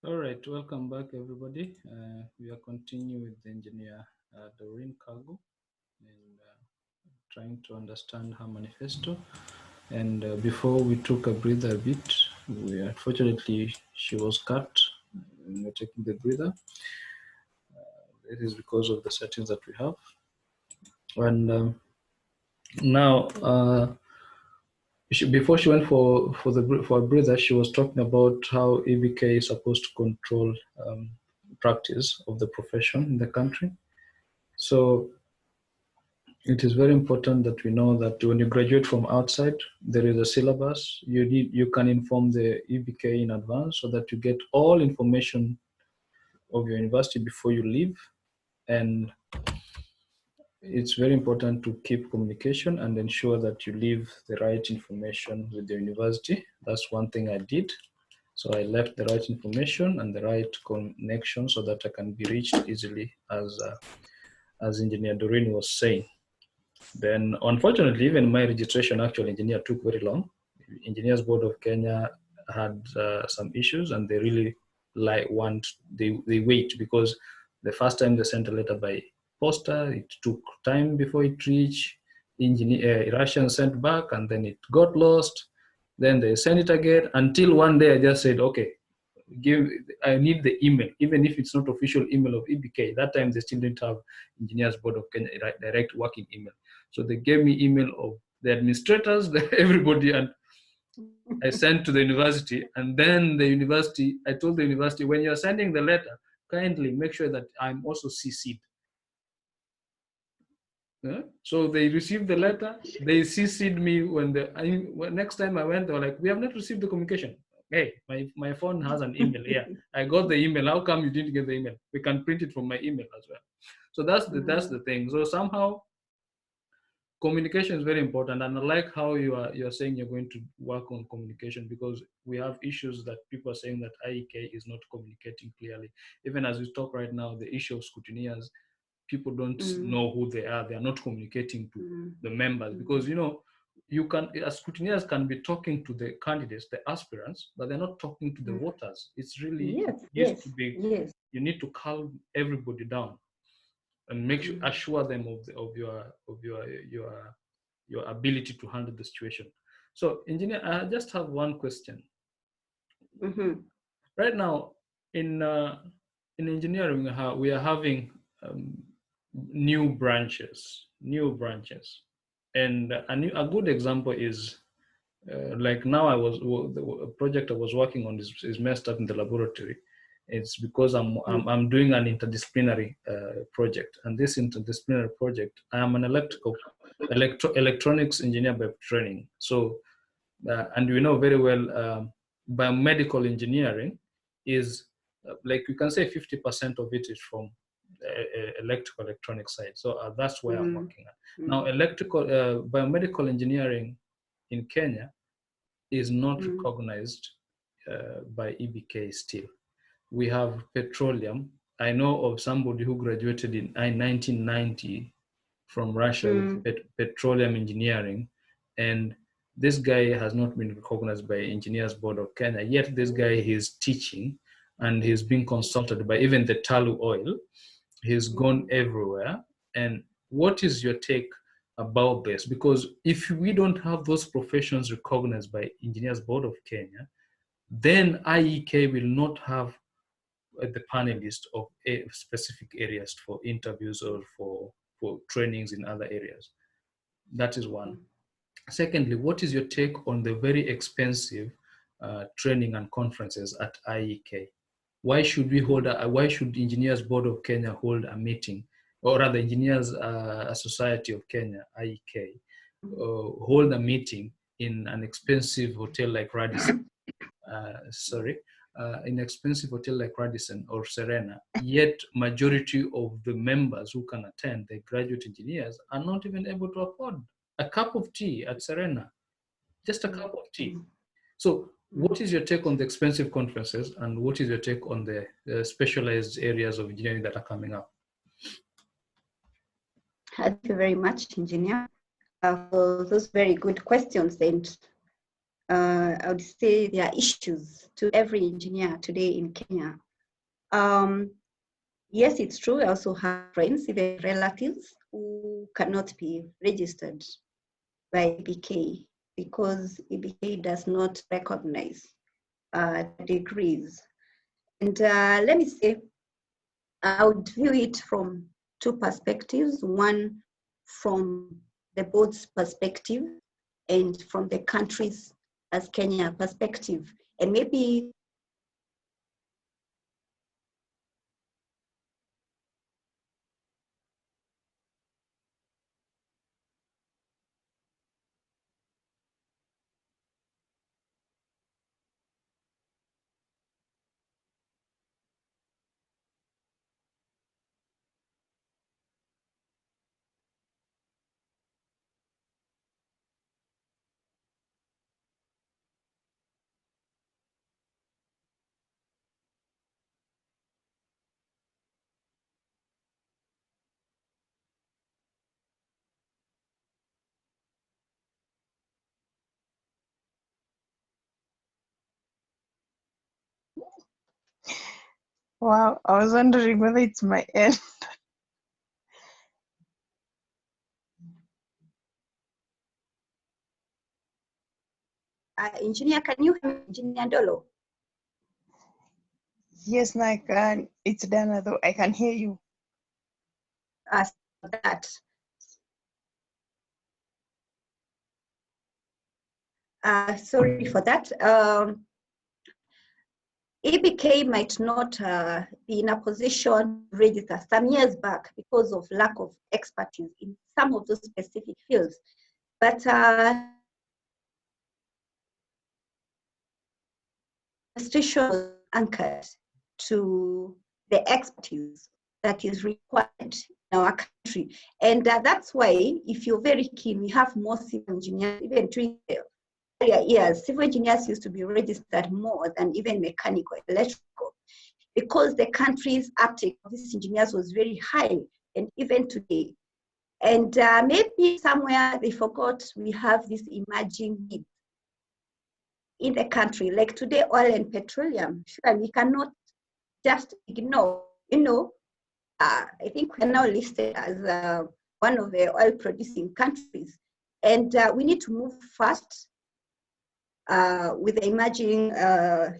All right, welcome back, everybody. We are continuing with the engineer Doreen Cargo and trying to understand her manifesto. And before we took a breather a bit, unfortunately she was cut. We're taking the breather. It is because of the settings that we have. And now, before she went for a breather, she was talking about how EBK is supposed to control practice of the profession in the country. So it is very important that we know that when you graduate from outside, there is a syllabus. You can inform the EBK in advance so that you get all information of your university before you leave. And it's very important to keep communication and ensure that you leave the right information with the university. That's one thing I did. So I left the right information and the right connection so that I can be reached easily, as Engineer Doreen was saying. Then, unfortunately, even my registration actual engineer took very long. Engineers Board of Kenya had some issues, and they really they wait, because the first time they sent a letter by posta, it took time before it reached. Russian sent back, and then it got lost. Then they sent it again until one day I just said, okay, I need the email, even if it's not official email of EBK. That time they still didn't have Engineers Board of Kenya direct working email. So they gave me email of the administrators, everybody, and I sent to the university. And then I told the university, when you're sending the letter, kindly make sure that I'm also CC'd. So they received the letter, they CC'd me when next time I went, they were like, we have not received the communication. Hey, my phone has an email here. I got the email. How come you didn't get the email? We can print it from my email as well. So that's the thing. So somehow communication is very important, and I like how you're saying you're going to work on communication, because we have issues that people are saying that IEK is not communicating clearly. Even as we talk right now, the issue of scrutineers, people don't know who they are. They are not communicating to the members, because you can, as scrutineers, can be talking to the candidates, the aspirants, but they're not talking to the voters. It's really you need to calm everybody down and assure them of your ability to handle the situation. So, engineer, I just have one question. Right now, in engineering, we are having new branches, and a good example is like now the project I was working on is messed up in the laboratory. It's because I'm doing an interdisciplinary project, and this interdisciplinary project, I am an electronics engineer by training. So, and we know very well, biomedical engineering is like you can say 50% of it is from electrical electronic side. So that's where I'm working at. Now, biomedical engineering in Kenya is not recognized by EBK still. We have petroleum. I know of somebody who graduated in 1990 from Russia with petroleum engineering, and this guy has not been recognized by Engineers Board of Kenya. Yet this guy is teaching, and he's being consulted by even the tallow oil. He's gone everywhere. And what is your take about this? Because if we don't have those professions recognized by Engineers Board of Kenya, then IEK will not have the panelist of specific areas for interviews or for trainings in other areas. That is one. Secondly, what is your take on the very expensive training and conferences at IEK? Why should Engineers Board of Kenya hold a meeting, or rather Engineers Society of Kenya, IEK, hold a meeting in an expensive hotel like Radisson? In expensive hotel like Radisson or Serena, yet majority of the members who can attend, the graduate engineers, are not even able to afford a cup of tea at Serena, just a cup of tea. So what is your take on the expensive conferences, and what is your take on the specialized areas of engineering that are coming up? Thank you very much, engineer, for those very good questions. And I would say there are issues to every engineer today in Kenya. Yes, it's true. I also have friends, even relatives, who cannot be registered by IBK because IBK does not recognize degrees. And let me say, I would view it from two perspectives. One, from the board's perspective, and from the country's as Kenya perspective. And maybe Wow, I was wondering whether it's my end. engineer, can you hear me, Engineer Dolo? Yes, now I can. It's Dana though. I can hear you. That. Sorry for that. EBK might not be in a position to register some years back because of lack of expertise in some of those specific fields. But administration was anchored to the expertise that is required in our country. And that's why, if you're very keen, we have more civil engineers, even during the earlier years, civil engineers used to be registered more than even mechanical, electrical, because the country's uptake of these engineers was very high, and even today. And maybe somewhere they forgot we have this emerging need in the country. Like today, oil and petroleum, sure, we cannot just ignore, I think we're now listed as one of the oil producing countries. And we need to move fast with the emerging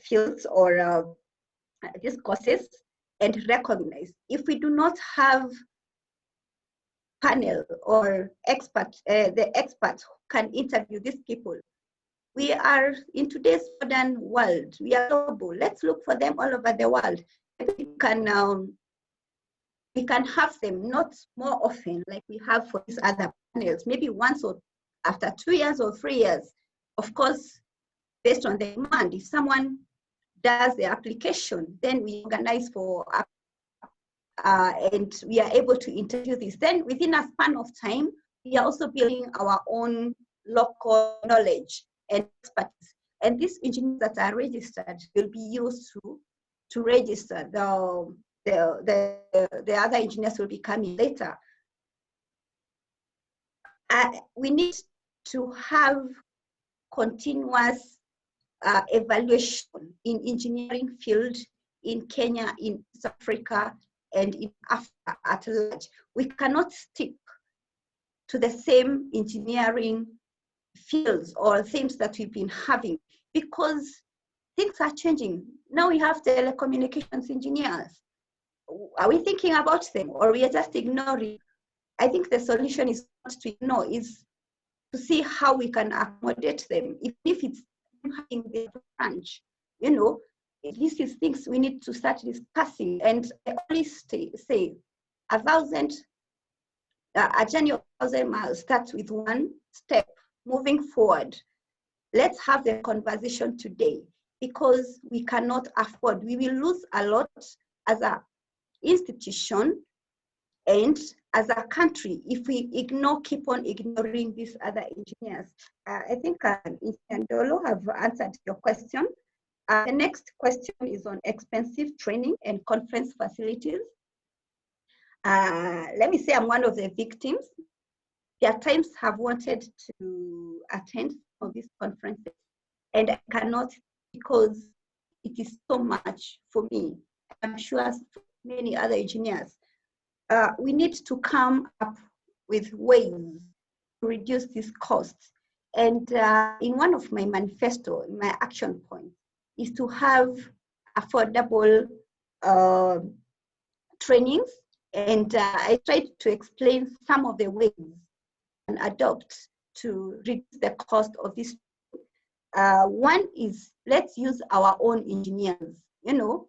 fields or these courses and recognize. If we do not have panel or the experts who can interview these people, we are in today's modern world, we are global. Let's look for them all over the world. We can have them not more often like we have for these other panels, maybe once or after 2 years or 3 years. Of course, based on the demand, if someone does the application, then we organize for and we are able to interview this. Then within a span of time, we are also building our own local knowledge and expertise. And these engineers that are registered will be used to register. The other engineers will be coming later. We need to have continuous evaluation in engineering field in Kenya, in South Africa, and in Africa at large. We cannot stick to the same engineering fields or things that we've been having because things are changing. Now we have telecommunications engineers. Are we thinking about them or we are just ignoring? I think the solution is not to ignore, is to see how we can accommodate them. If it's having the branch, this is things we need to start discussing. And I always say, a journey of 1,000 miles starts with one step moving forward. Let's have the conversation today because we cannot afford, we will lose a lot as an institution and as a country if we keep on ignoring these other engineers. I think Engineer Dolo have answered your question. The next question is on expensive training and conference facilities. Let me say I'm one of the victims. There are times I've wanted to attend some of these conferences, and I cannot, because it is so much for me. I'm sure for many other engineers. We need to come up with ways to reduce these costs. And in one of my manifesto, my action point, is to have affordable trainings. And I tried to explain some of the ways and adopt to reduce the cost of this. One is, let's use our own engineers. You know,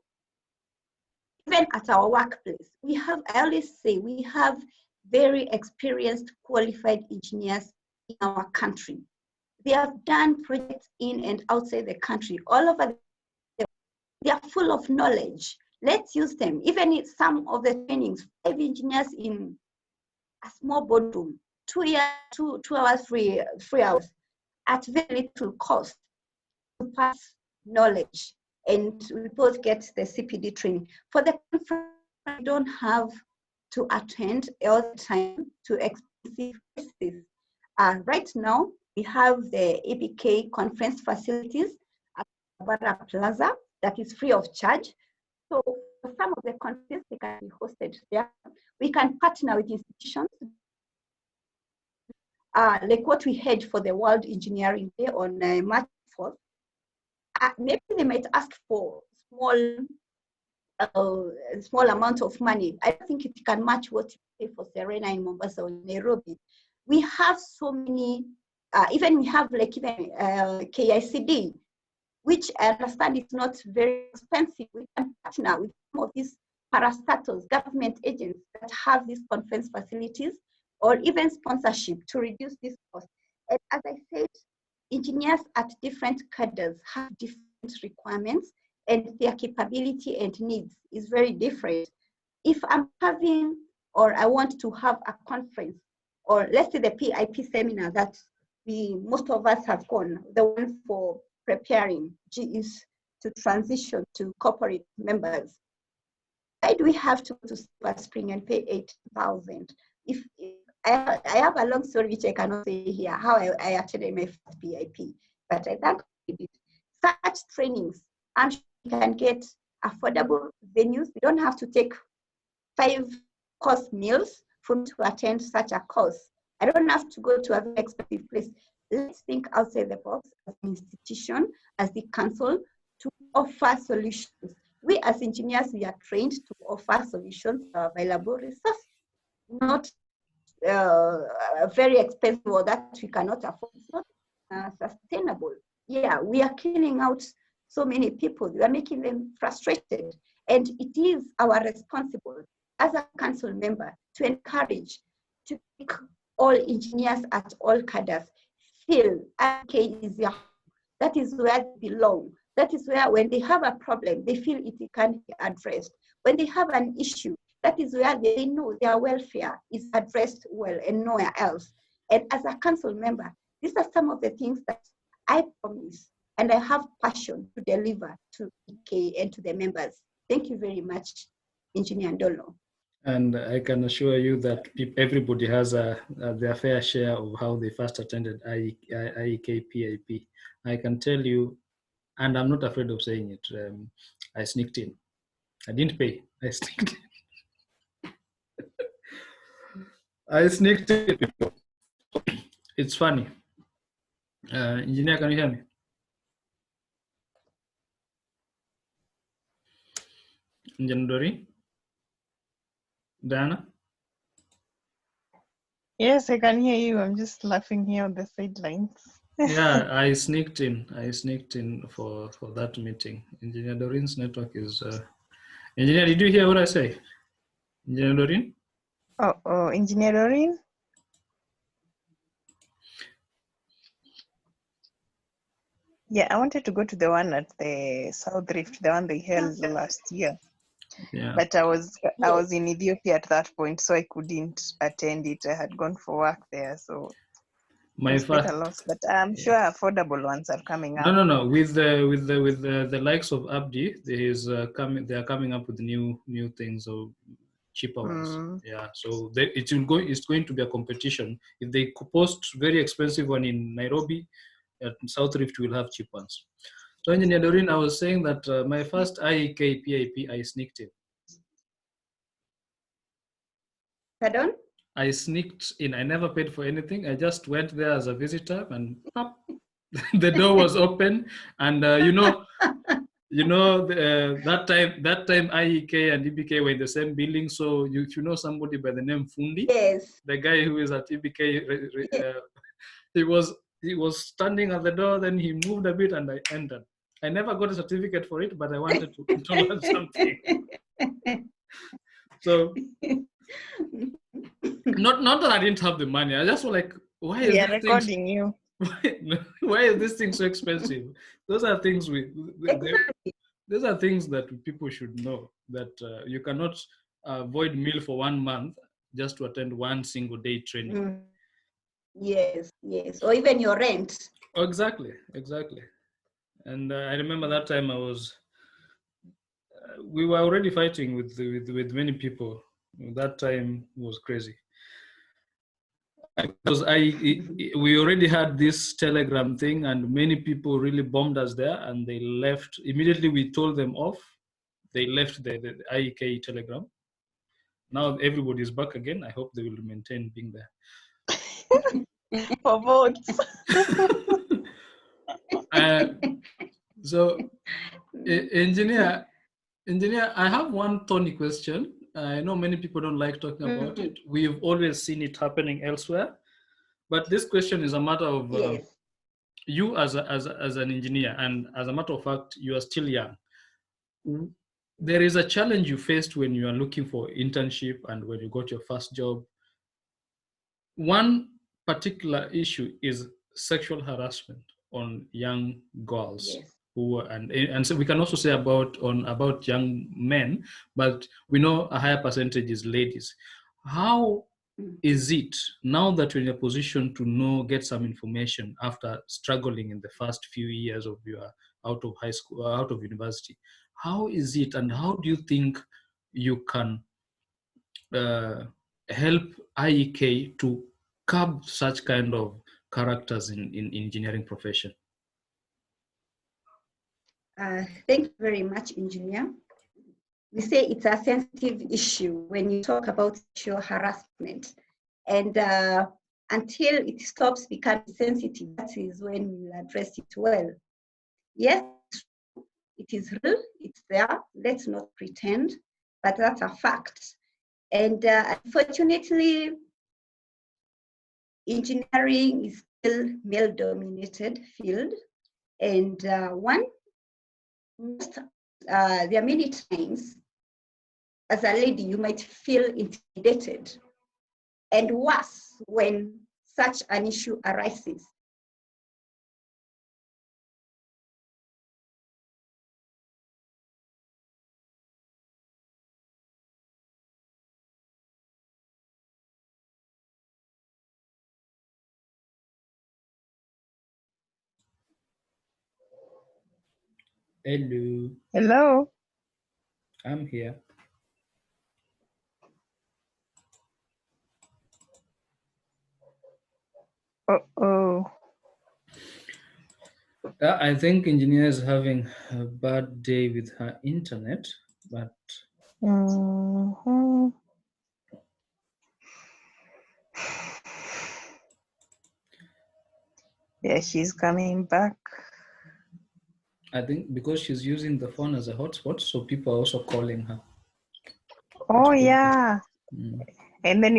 even at our workplace, we have, I always say, we have very experienced, qualified engineers in our country. They have done projects in and outside the country, all over they are full of knowledge. Let's use them. Even in some of the trainings, 5 engineers in a small boardroom, 2 hours, 3 hours, at very little cost to pass knowledge. And we both get the CPD training. For the conference, we don't have to attend all the time to expensive places. Right now, we have the IEK conference facilities at Barra Plaza that is free of charge. So for some of the conferences, they can be hosted there. We can partner with institutions, like what we had for the World Engineering Day on March 4th. Maybe they might ask for small amount of money. I don't think it can match what you pay for Serena in Mombasa or Nairobi. We have so many, even we have like even KICD, which I understand is not very expensive. We can partner with some of these parastatals, government agents that have these conference facilities, or even sponsorship to reduce this cost. And as I said, engineers at different cadres have different requirements, and their capability and needs is very different. If I'm having, or I want to have a conference, or let's say the PIP seminar that most of us have gone, the one for preparing GEs to transition to corporate members, why do we have to go to Silver Spring and pay 8,000? If I have a long story which I cannot say here, how I attended my first PIP, but I thank you. Such trainings, I'm sure you can get affordable venues. We don't have to take 5-course meals for me to attend such a course. I don't have to go to a very expensive place. Let's think outside the box as an institution, as the council, to offer solutions. We as engineers, we are trained to offer solutions to available resources, not very expensive or that we cannot afford. It's not sustainable. Yeah, we are killing out so many people. We are making them frustrated. And it is our responsibility as a council member to encourage, to make all engineers at all cadres feel IEK is their home. That is where they belong. That is where when they have a problem, they feel it can be addressed. When they have an issue, that is where they know their welfare is addressed well and nowhere else. And as a council member, these are some of the things that I promise and I have passion to deliver to IEK and to the members. Thank you very much, Engineer Ndolo. And I can assure you that everybody has their fair share of how they first attended IEK PIP. I can tell you, and I'm not afraid of saying it, I sneaked in. I didn't pay. I sneaked in. I sneaked in. It's funny. Engineer, can you hear me? Engineer Doreen? Diana? Yes, I can hear you. I'm just laughing here on the sidelines. Yeah, I sneaked in. I sneaked in for that meeting. Engineer Doreen's network is... Engineer, did you hear what I say? Engineer Doreen? Oh, Engineer Doreen? Yeah, I wanted to go to the one at the South Rift, the one they held last year. Yeah. But I was in Ethiopia at that point, so I couldn't attend it. I had gone for work there, so it was quite a loss. But I'm sure affordable ones are coming up. No. With the likes of Abdi, they are coming up with new things or cheaper ones. Yeah, so it's going to be a competition. If they post very expensive one in Nairobi, At South Rift, we'll have cheap ones. So, Engineer Doreen, I was saying that my first IEK PIP, I sneaked in. Pardon? I sneaked in. I never paid for anything. I just went there as a visitor, and pop, the door was open. And that time IEK and EBK were in the same building. So if you know somebody by the name Fundi, Yes. the guy who is at EBK, he was standing at the door. Then he moved a bit, and I entered. I never got a certificate for it, but I wanted to learn something. So. Not that I didn't have the money. I just was like, why is this recording you? Why is this thing so expensive? Those are things those are things that people should know, that you cannot avoid meal for 1 month just to attend one single day training. Mm. Yes, or even your rent. Oh, exactly. And I remember that time we were already fighting with many people. That time was crazy. Because we already had this Telegram thing, and many people really bombed us there, and they left immediately. We told them off. They left the IEK Telegram. Now everybody is back again. I hope they will maintain being there. For votes. So, engineer, I have one thorny question. I know many people don't like talking about it. We've always seen it happening elsewhere, but this question is a matter of you as an engineer, and as a matter of fact, you are still young. There is a challenge you faced when you are looking for internship and when you got your first job. One particular issue is sexual harassment on young girls. Yes. And so we can also say about young men, but we know a higher percentage is ladies. How is it now that you're in a position to get some information after struggling in the first few years of your out of high school, out of university? How is it, and how do you think you can help IEK to curb such kind of characters in engineering profession? Thank you very much, engineer. We say it's a sensitive issue when you talk about sexual harassment, and until it stops becoming sensitive, that is when we'll address it well. Yes, it is real, it's there, let's not pretend, but that's a fact. And unfortunately, engineering is still male-dominated field, and there are many times as a lady you might feel intimidated, and worse when such an issue arises. Hello. Hello. I'm here. Uh-oh. I think engineer is having a bad day with her internet, but Yeah, she's coming back. I think because she's using the phone as a hotspot, so people are also calling her. Oh yeah. Mm. And then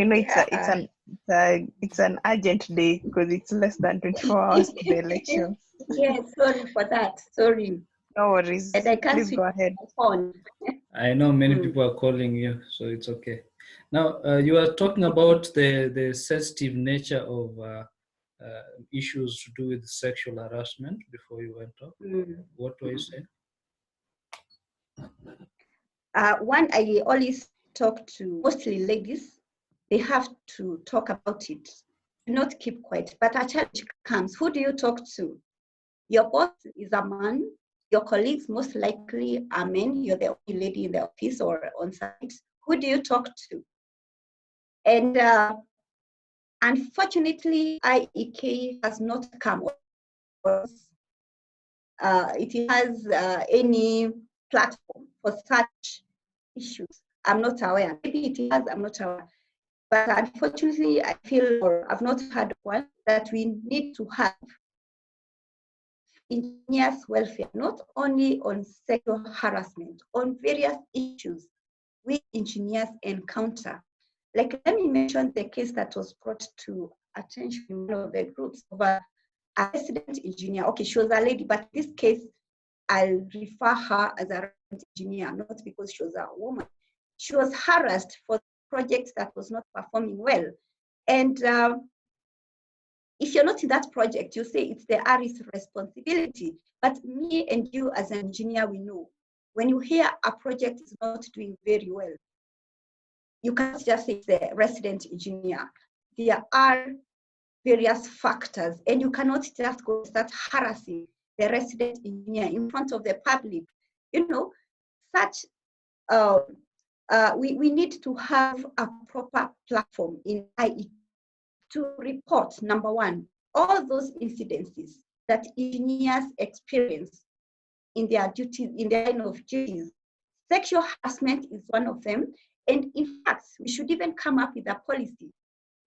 it's an urgent day because it's less than 24 hours to the election. Yes, sorry for that. Sorry. No worries. And I can't Please go ahead. my phone. I know many people are calling you, so it's okay. Now, you are talking about the sensitive nature of issues to do with sexual harassment before you went off. What were you saying? One, I always talk to mostly ladies. They have to talk about it, not keep quiet. But a challenge comes. Who do you talk to? Your boss is a man. Your colleagues most likely are men. You're the only lady in the office or on site. Who do you talk to? And unfortunately, IEK has not come, it has any platform for such issues. I'm not aware. Maybe it has, I'm not aware. But unfortunately, I feel, or I've not heard one, that we need to have engineers' welfare, not only on sexual harassment, on various issues we engineers encounter. Like, let me mention the case that was brought to attention in one of the groups of a resident engineer. Okay, she was a lady, but in this case, I'll refer her as a resident engineer, not because she was a woman. She was harassed for projects that was not performing well. And if you're not in that project, you say it's the RE's responsibility. But me and you as an engineer, we know when you hear a project is not doing very well, you can't just say it's the resident engineer. There are various factors, and you cannot just go start harassing the resident engineer in front of the public. You know, such we need to have a proper platform in IEK to report, number one, all those incidences that engineers experience in their duties, in their line of duties. Sexual harassment is one of them. And in fact, we should even come up with a policy,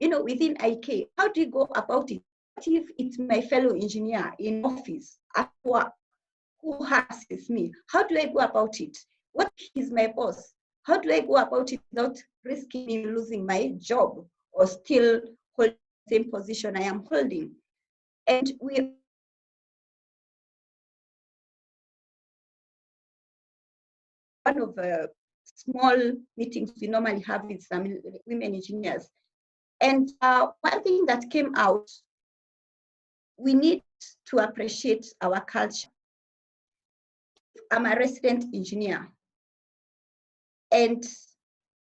you know, within IEK. How do you go about it? What if it's my fellow engineer in office at work who harasses me? How do I go about it? What is my boss? How do I go about it without risking me losing my job or still holding the same position I am holding? And we one of the small meetings we normally have with some women engineers. And one thing that came out, we need to appreciate our culture. I'm a resident engineer and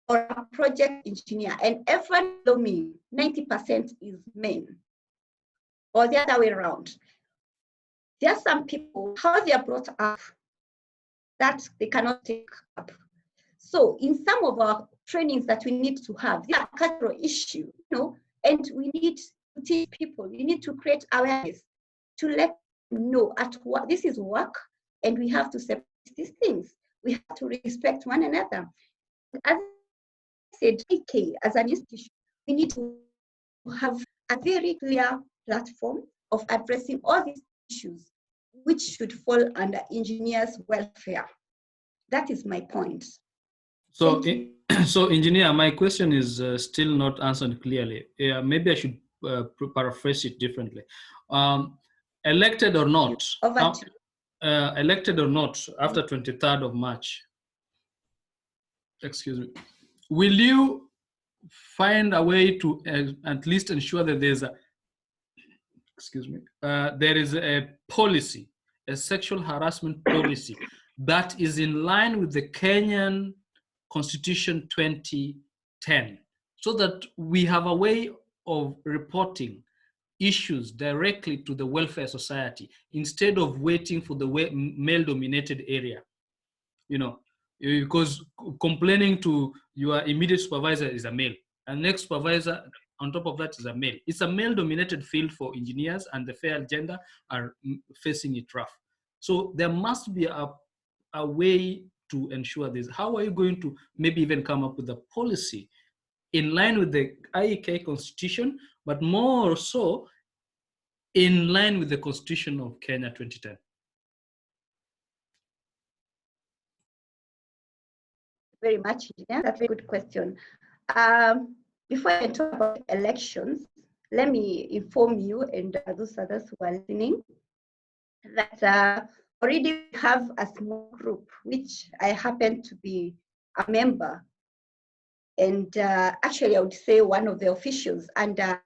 or a project engineer, and everyone below me, 90% is men, or the other way around. There are some people, how they are brought up, that they cannot take up. So in some of our trainings that we need to have, there are cultural issues, you know, and we need to teach people, we need to create awareness to let them know at what this is work, and we have to separate these things. We have to respect one another. As I said, IEK as an institution, we need to have a very clear platform of addressing all these issues, which should fall under engineers' welfare. That is my point. So, so engineer, my question is still not answered clearly. Maybe I should paraphrase it differently. Elected or not, elected or not, after 23rd of March, excuse me, will you find a way to at least ensure that there's a, excuse me, there is a policy, a sexual harassment policy that is in line with the Kenyan Constitution 2010, so that we have a way of reporting issues directly to the welfare society instead of waiting for the male-dominated area, you know, because complaining to your immediate supervisor is a male, and next supervisor on top of that is a male. It's a male-dominated field for engineers, and the fair gender are facing it rough. So there must be a way to ensure this. How are you going to maybe even come up with a policy in line with the IEK constitution, but more so in line with the constitution of Kenya 2010? Very much, yeah, that's a good question. Before I talk about elections, let me inform you and those others who are listening that already we have a small group, which I happen to be a member. And actually, I would say one of the officials under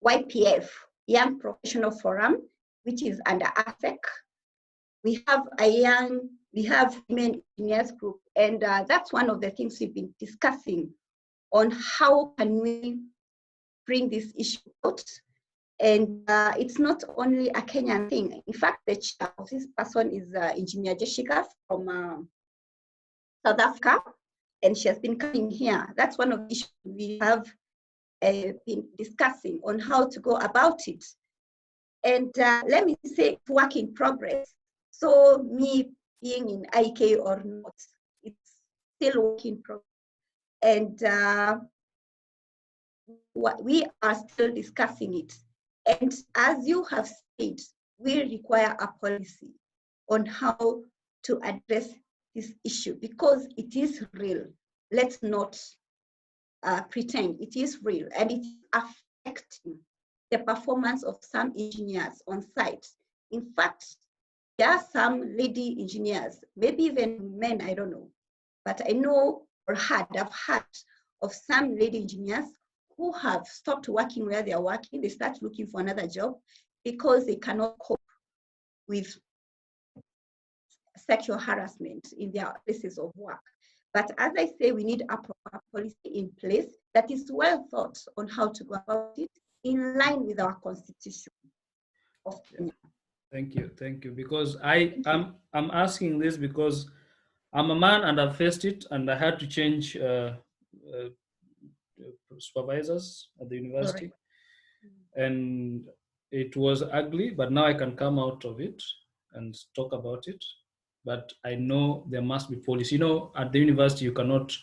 YPF, Young Professional Forum, which is under ASEC. We have women engineers group, and that's one of the things we've been discussing on how can we bring this issue out. And it's not only a Kenyan thing. In fact, the chair of this person is Engineer Jessica from South Africa, and she has been coming here. That's one of the issues we have been discussing on how to go about it. And let me say, it's work in progress. So me being in IEK or not, it's still work in progress. And we are still discussing it. And as you have said, we require a policy on how to address this issue because it is real. Let's not pretend, it is real and it is affecting the performance of some engineers on site. In fact, there are some lady engineers, maybe even men, I don't know, but I know or I've heard of some lady engineers who have stopped working where they are working. They start looking for another job because they cannot cope with sexual harassment in their places of work. But as I say, we need a proper policy in place that is well thought on how to go about it in line with our constitution of Kenya. Thank you. Because I'm asking this because I'm a man and I've faced it, and I had to change supervisors at the university, and it was ugly. But now I can come out of it and talk about it. But I know there must be policy. You know, at the university you cannot.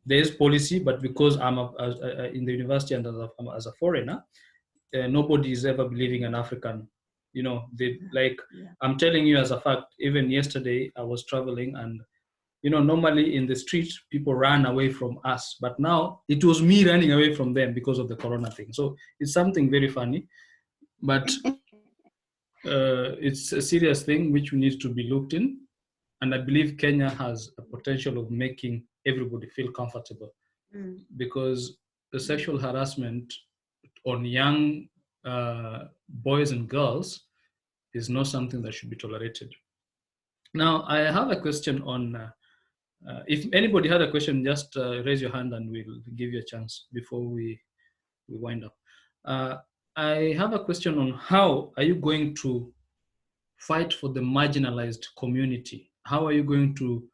There is policy, but because I'm in the university and as a foreigner, nobody is ever believing an African. You know, they like. Yeah. I'm telling you as a fact. Even yesterday, I was traveling, and you know, normally in the street people ran away from us, but now it was me running away from them because of the corona thing. So it's something very funny, but it's a serious thing which needs to be looked in. And I believe Kenya has a potential of making everybody feel comfortable because the sexual harassment on young boys and girls is not something that should be tolerated. Now, I have a question on, if anybody had a question, just raise your hand and we'll give you a chance before we wind up. I have a question on how are you going to fight for the marginalized community? How are you going to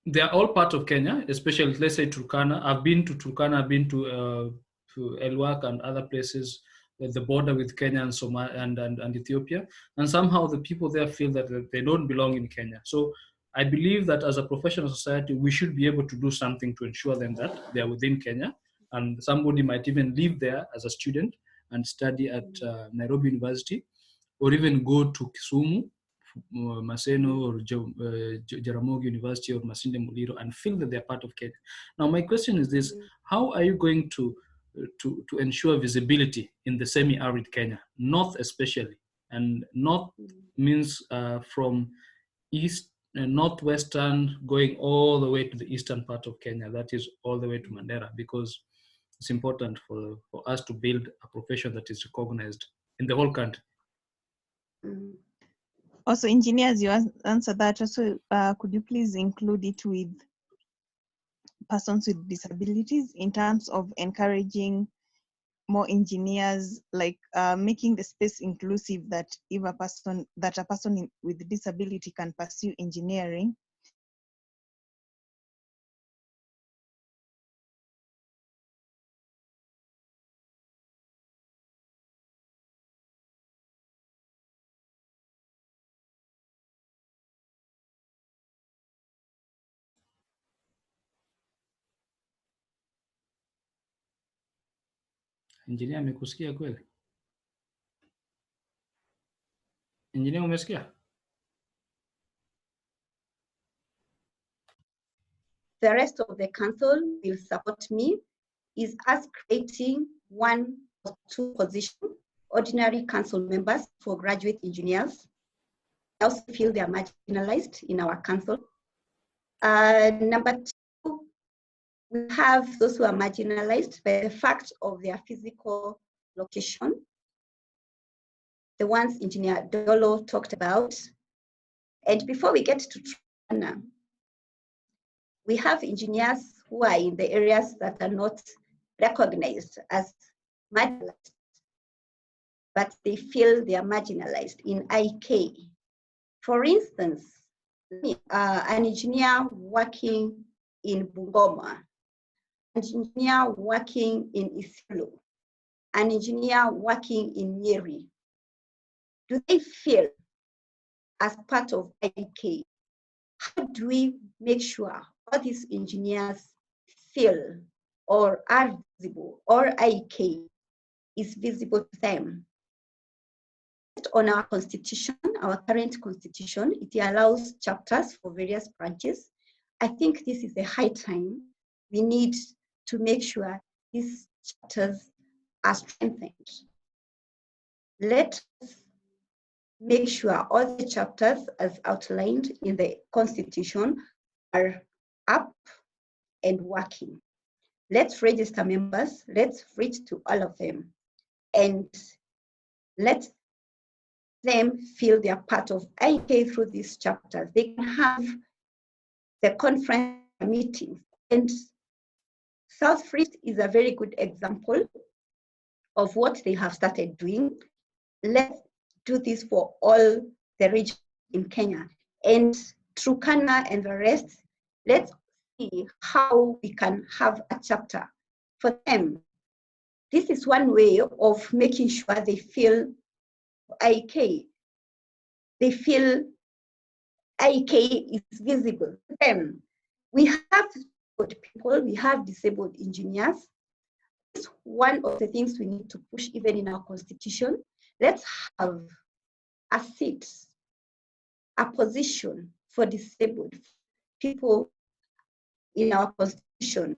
they are all part of Kenya, especially let's say Turkana. I've been to Turkana, I've been to Elwak and other places at the border with Kenya and Somalia and Ethiopia. And somehow the people there feel that they don't belong in Kenya. So I believe that as a professional society, we should be able to do something to ensure them that they are within Kenya. And somebody might even live there as a student and study at Nairobi University, or even go to Kisumu, Maseno, or Jaramogi University, or Masinde Muliro, and feel that they're part of Kenya. Now, my question is this: how are you going to ensure visibility in the semi-arid Kenya, north especially, and north means from east, northwestern, going all the way to the eastern part of Kenya, that is all the way to Mandera, because it's important for us to build a profession that is recognized in the whole country. Also, engineers, you answer that. Also, could you please include it with persons with disabilities in terms of encouraging more engineers, like making the space inclusive, that if a person with disability can pursue engineering? Engineer amekusikia kweli? Engineer umesikia? The rest of the council will support me is us creating 1 or 2 positions, ordinary council members for graduate engineers. I also feel they are marginalized in our council. Number 2, we have those who are marginalized by the fact of their physical location, the ones Engineer Dolo talked about. And before we get to Turkana, we have engineers who are in the areas that are not recognized as marginalized, but they feel they are marginalized in IEK. For instance, an engineer working in Bungoma, an engineer working in Isiolo, an engineer working in Nyeri, do they feel as part of IEK? How do we make sure all these engineers feel or are visible, or IEK is visible to them? Based on our constitution, our current constitution, it allows chapters for various branches. I think this is a high time we need to make sure these chapters are strengthened. Let us make sure all the chapters as outlined in the constitution are up and working. Let's register members, let's reach to all of them, and let them feel they are part of IEK through these chapters. They can have the conference meetings, and South Rift is a very good example of what they have started doing. Let's do this for all the regions in Kenya, and Turkana and the rest, let's see how we can have a chapter for them. This is one way of making sure they feel IEK. They feel IEK is visible to them. We have disabled people, we have disabled engineers. It's one of the things we need to push even in our constitution. Let's have a seat, a position for disabled people in our constitution,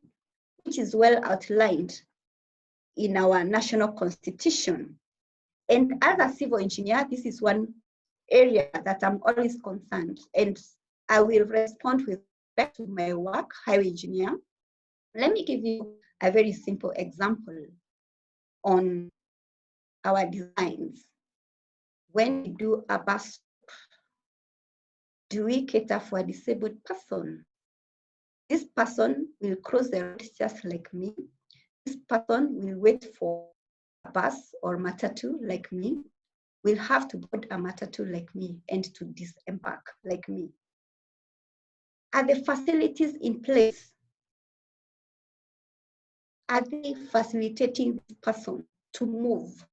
which is well outlined in our national constitution. And as a civil engineer, this is one area that I'm always concerned, and I will respond with respect to my work, highway engineer. Let me give you a very simple example on our designs. When we do a bus, do we cater for a disabled person? This person will cross the road just like me. This person will wait for a bus or matatu like me, will have to board a matatu like me and to disembark like me. Are the facilities in place? Are they facilitating this person to move,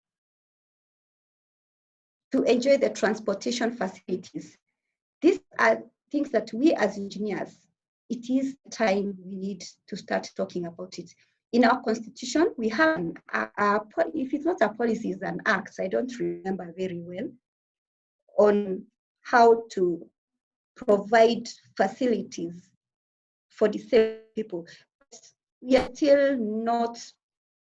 to enjoy the transportation facilities? These are things that we as engineers, it is time we need to start talking about it. In our constitution, we have, if it's not a policy, it's an act, I don't remember very well, on how to provide facilities for disabled people. But we are still not,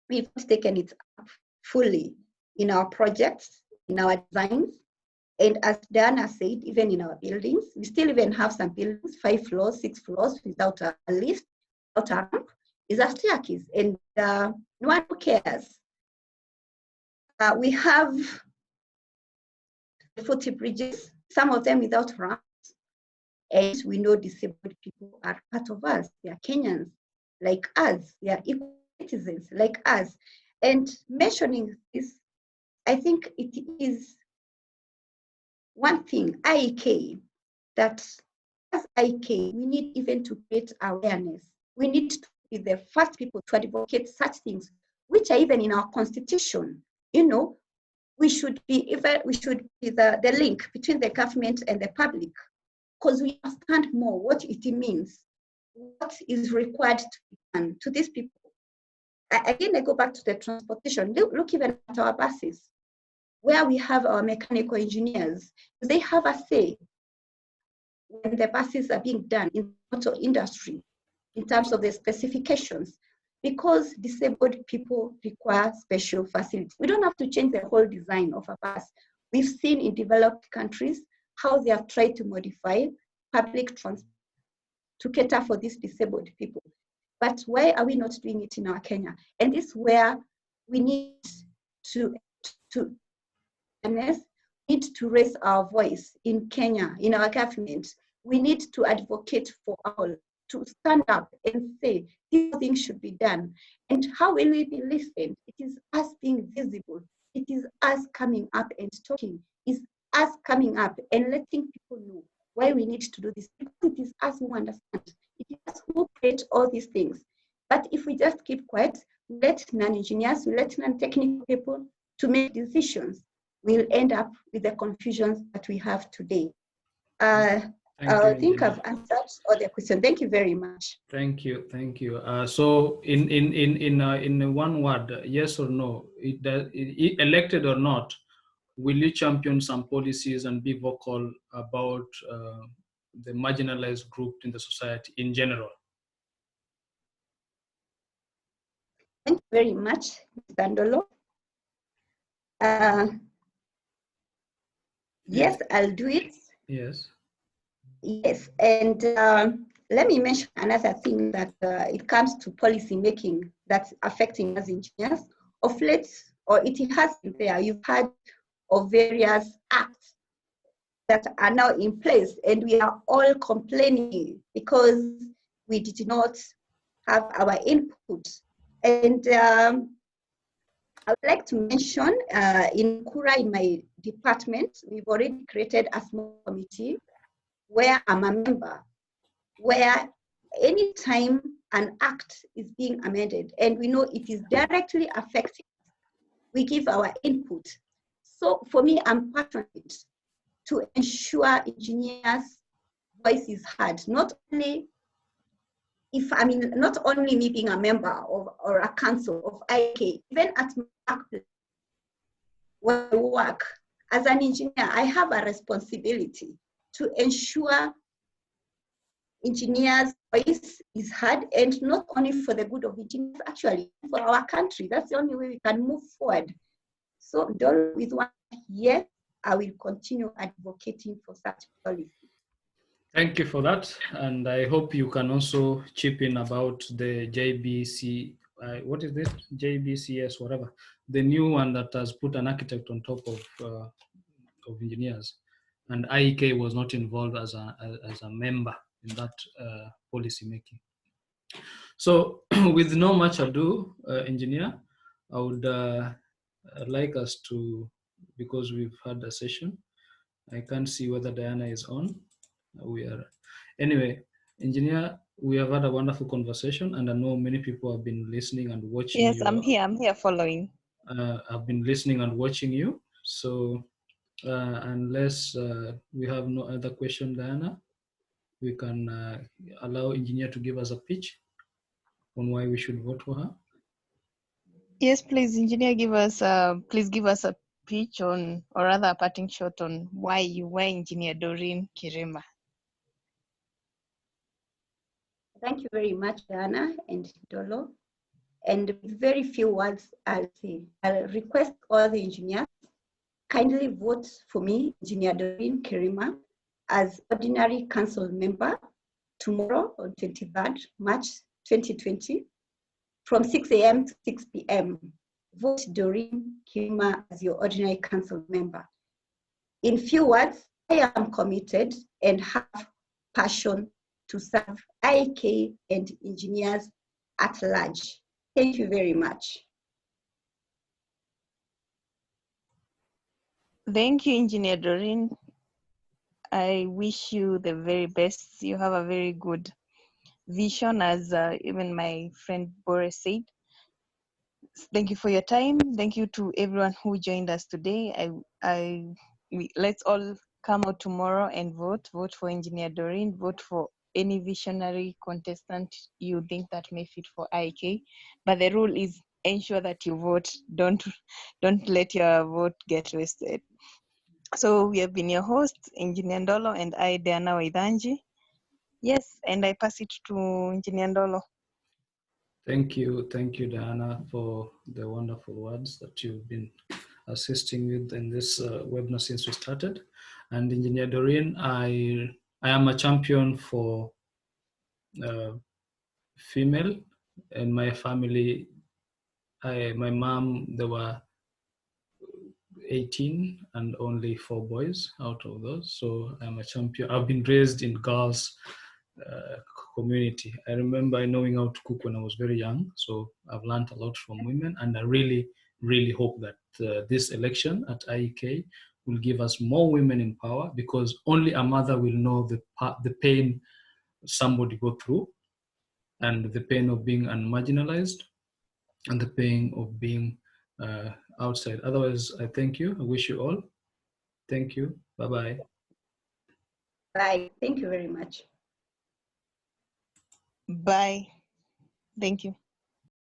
we've not taken it up fully in our projects, in our designs. And as Diana said, even in our buildings, we still even have some buildings, 5 floors, 6 floors, without a lift, without a ramp, is a staircase, and no one cares. We have footbridges, some of them without ramps, and we know disabled people are part of us. They are Kenyans like us. They are equal citizens like us. And mentioning this, I think it is one thing, IEK, that as IEK, we need even to create awareness. We need to be the first people to advocate such things, which are even in our constitution. You know, we should be the link between the government and the public, because we understand more what it means, what is required to be done to these people. Again, I go back to the transportation. Look even at our buses, where we have our mechanical engineers. They have a say when the buses are being done in the auto industry in terms of the specifications, because disabled people require special facilities. We don't have to change the whole design of a bus. We've seen in developed countries how they have tried to modify public transport to cater for these disabled people. But why are we not doing it in our Kenya? And this is where we need to raise our voice in Kenya, in our government. We need to advocate for all, to stand up and say, these things should be done. And how will we be listened? It is us being visible. It is us coming up and talking. It's us coming up and letting people know why we need to do this. Because it is us who understand. It is us who create all these things. But if we just keep quiet, we let non-engineers, we let non-technical people to make decisions. We'll end up with the confusions that we have today. Thank you, I think Engineer. I've answered all the questions. Thank you very much. Thank you, thank you. So in one word, yes or no, elected or not, will you champion some policies and be vocal about the marginalized group in the society in general? Thank you very much, Mr. Ndolo. Yes, I'll do it. Yes. Yes, and let me mention another thing that it comes to policy making that's affecting us engineers. Of late, or it has been there, you've heard of various acts that are now in place, and we are all complaining because we did not have our input. And I would like to mention in Kura, in my department, we've already created a small committee where I'm a member, where anytime an act is being amended and we know it is directly affecting us, we give our input. So for me, I'm passionate to ensure engineers' voice is heard, not only not only me being a member of or a council of IEK, even at my workplace where I work as an engineer, I have a responsibility to ensure engineers' voice is heard, and not only for the good of engineers, actually for our country. That's the only way we can move forward. So, with one yes, I will continue advocating for such policy. Thank you for that, and I hope you can also chip in about the JBC. What is this? JBCS, whatever. The new one that has put an architect on top of engineers, and IEK was not involved as a member in that policy making. So, with no much ado, engineer, I would like us to, because we've had a session. I can't see whether Diana is on. We are. Anyway, engineer, we have had a wonderful conversation, and I know many people have been listening and watching Yes, you. I'm here following. I've been listening and watching you. So unless we have no other question, Diana, we can allow engineer to give us a pitch on why we should vote for her. Yes, please, engineer, please give us a pitch on, or rather a parting shot on why engineer Doreen KIRIMA. Thank you very much, Diana and Dolo. And with very few words, I'll request all the engineers kindly vote for me, Engineer Doreen KIRIMA, as ordinary council member tomorrow on 23rd March 2020 from 6 a.m. to 6 p.m. Vote Doreen KIRIMA as your ordinary council member. In few words, I am committed and have passion to serve IEK and engineers at large. Thank you very much. Thank you, Engineer Doreen. I wish you the very best. You have a very good vision, as even my friend Boris said. Thank you for your time. Thank you to everyone who joined us today. Let's all come out tomorrow and vote. Vote for Engineer Doreen. Vote for any visionary contestant you think that may fit for IEK. But the rule is ensure that you vote. Don't let your vote get wasted. So we have been your hosts, Engineer Ndolo and I, Diana Waidanji. Yes, and I pass it to Engineer Ndolo. Thank you, Diana, for the wonderful words that you've been assisting with in this webinar since we started. And Engineer Doreen, I am a champion for female, and my family. My mom, there were 18 and only 4 boys out of those. So I'm a champion. I've been raised in girls community. I remember knowing how to cook when I was very young. So I've learned a lot from women, and I really, really hope that this election at IEK will give us more women in power, because only a mother will know the pain somebody go through and the pain of being unmarginalized. and the pain of being outside. Otherwise, I thank you. I wish you all. Thank you. Bye-bye. Bye. Thank you very much. Bye. Thank you.